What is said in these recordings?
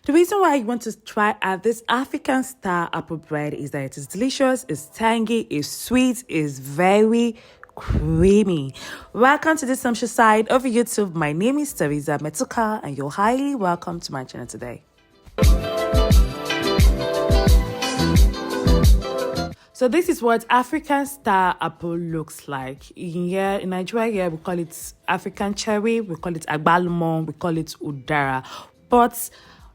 The reason why you want to try out this African style apple bread is that it is delicious, it's tangy, it's sweet, it's very creamy. Welcome to the sumptuous side of YouTube. My name is Teresa Metuka and you're highly welcome to my channel today. So this is what African style apple looks like. In Nigeria, we call it African cherry, we call it agbalumo, we call it udara. But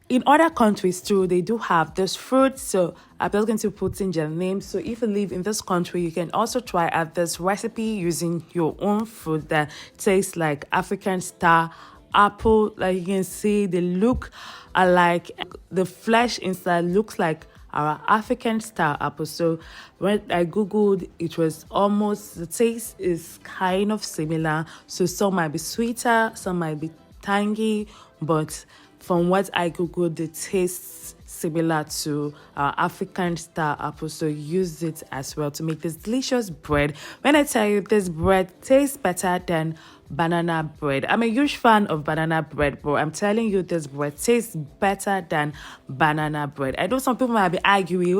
in other countries too, they do have this fruit. So I'm just going to put in their name. So if you live in this country, you can also try out this recipe using your own fruit that tastes like African style apple. Like you can see, they look alike. The flesh inside looks like our African style apple. So when I googled, it was almost, the taste is kind of similar. So some might be sweeter, some might be tangy, but from what I googled, the taste similar to our African style apple. So use it as well to make this delicious bread. When I tell you this bread tastes better than banana bread, I'm a huge fan of banana bread, but I'm telling you this bread tastes better than banana bread. I know some people might be arguing,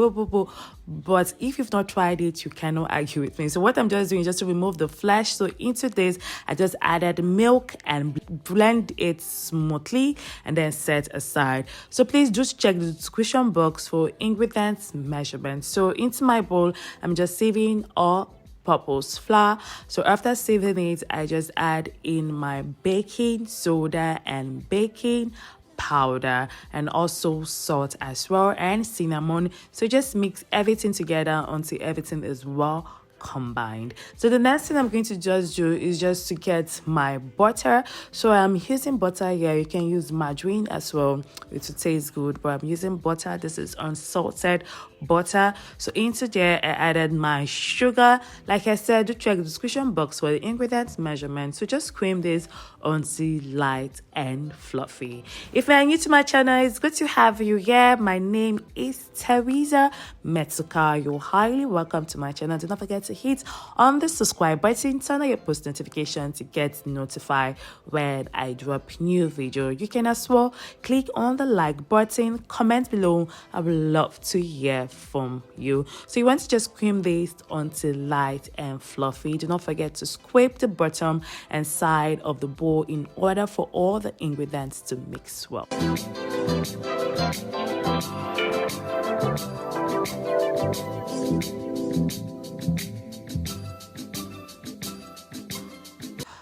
but if you've not tried it, you cannot argue with me. So what I'm just doing is just to remove the flesh. So into this, I just added milk and blend it smoothly and then set aside. So please just check the description box for ingredients measurements. So into my bowl, I'm just saving all purpose flour. So after sieving it, I just add in my baking soda and baking powder and also salt as well and cinnamon. So just mix everything together until everything is well combined. So the next thing I'm going to just do is just to get my butter. So I'm using butter here. You can use margarine as well, it will taste good, but I'm using butter. This is unsalted butter. So into there, I added my sugar. Like I said, do check the description box for the ingredients measurement. So just cream this until light and fluffy. If you're new to my channel, it's good to have you here. My name is Teresa Metuka. You're highly welcome to my channel. Do not forget to hit on the subscribe button, turn on your post notification to get notified when I drop new video. You can as well click on the like button, comment below. I would love to hear from you. So you want to just cream this until light and fluffy. Do not forget to scrape the bottom and side of the bowl in order for all the ingredients to mix well.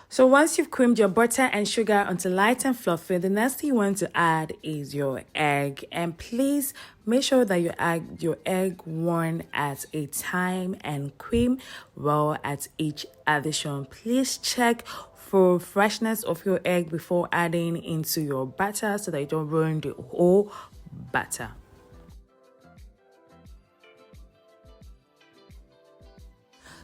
So once you've creamed your butter and sugar until light and fluffy, the next thing you want to add is your egg. And please make sure that you add your egg one at a time and cream well at each addition. Please check for freshness of your egg before adding into your batter so that you don't ruin the whole batter.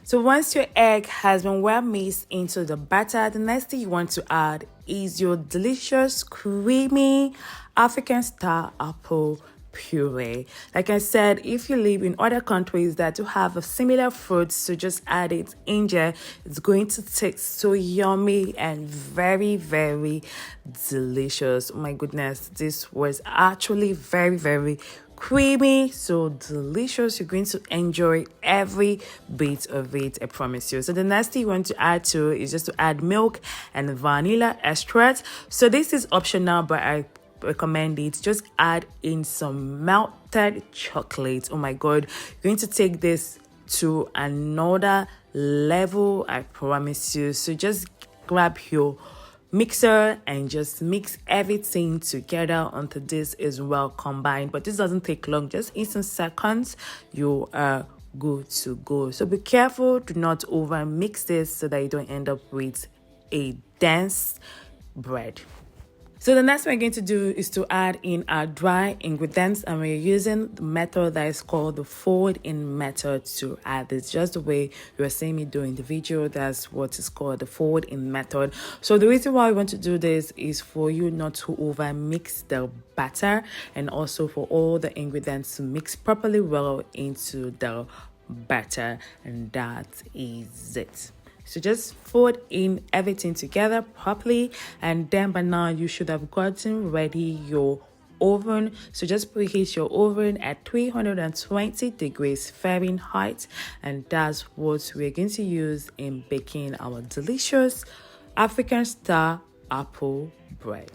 So once your egg has been well mixed into the batter, the next thing you want to add is your delicious, creamy African style apple puree. Like I said, if you live in other countries that do have a similar fruit, so just add it in there. It's going to taste so yummy and very, very delicious. Oh my goodness, this was actually very, very creamy, so delicious. You're going to enjoy every bit of it, I promise you. So the next thing you want to add to is just to add milk and vanilla extract. So this is optional, but I recommend it. Just add in some melted chocolate. Oh my god, you're going to take this to another level, I promise you. So just grab your mixer and just mix everything together until this is well combined. But this doesn't take long, just in some seconds you are good to go. So be careful, do not over mix this so that you don't end up with a dense bread. So the next thing we're going to do is to add in our dry ingredients, and we're using the method that is called the fold-in method to add this. Just the way you are seeing me do in the video, that's what is called the fold-in method. So the reason why we want to do this is for you not to over mix the batter and also for all the ingredients to mix properly well into the batter, and that is it. So just fold in everything together properly, and then by now you should have gotten ready your oven. So just preheat your oven at 320 degrees Fahrenheit, and that's what we're going to use in baking our delicious African style apple bread.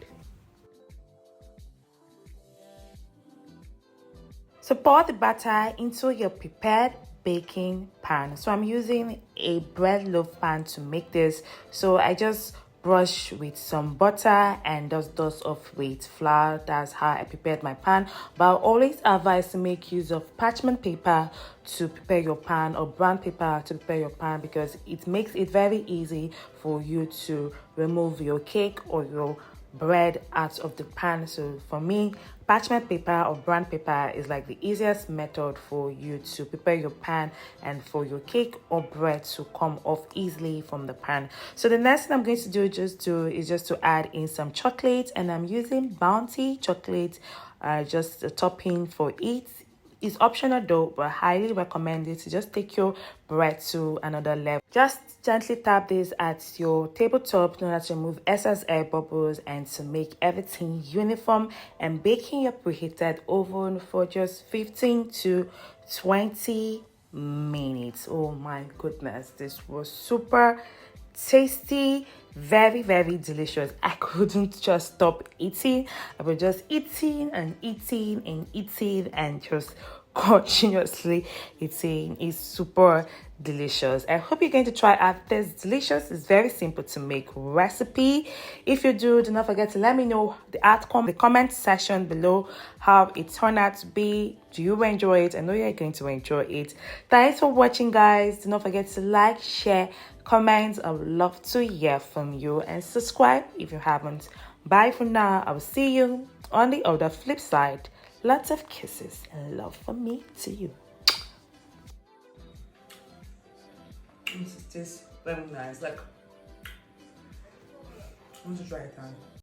So pour the batter into your prepared baking pan. So I'm using a bread loaf pan to make this. So I just brush with some butter and dust off with flour. That's how I prepared my pan. But I'll always advise to make use of parchment paper to prepare your pan, or brown paper to prepare your pan, because it makes it very easy for you to remove your cake or your bread out of the pan. So for me, parchment paper or brown paper is like the easiest method for you to prepare your pan and for your cake or bread to come off easily from the pan. So the next thing I'm going to do is just to add in some chocolate, and I'm using Bounty chocolate, just a topping for it. It's optional though, but highly recommended to just take your bread to another level. Just gently tap this at your tabletop in order to remove excess air bubbles and to make everything uniform, and bake in your preheated oven for just 15 to 20 minutes. Oh my goodness, this was super tasty, very delicious. I couldn't just stop eating. I was just eating and eating and eating and just continuously eating. It's super delicious. I hope you're going to try out this delicious, it's very simple to make recipe. If you do not forget to let me know the outcome, the comment section below, how it turned out to be. Do you enjoy it? I know you're going to enjoy it. Thanks for watching, guys. Do not forget to like, share, comment. I would love to hear from you, and subscribe if you haven't. Bye for now. I will see you on the other flip side. Lots of kisses and love from me to you. This tastes very nice. Like, I want to try it out.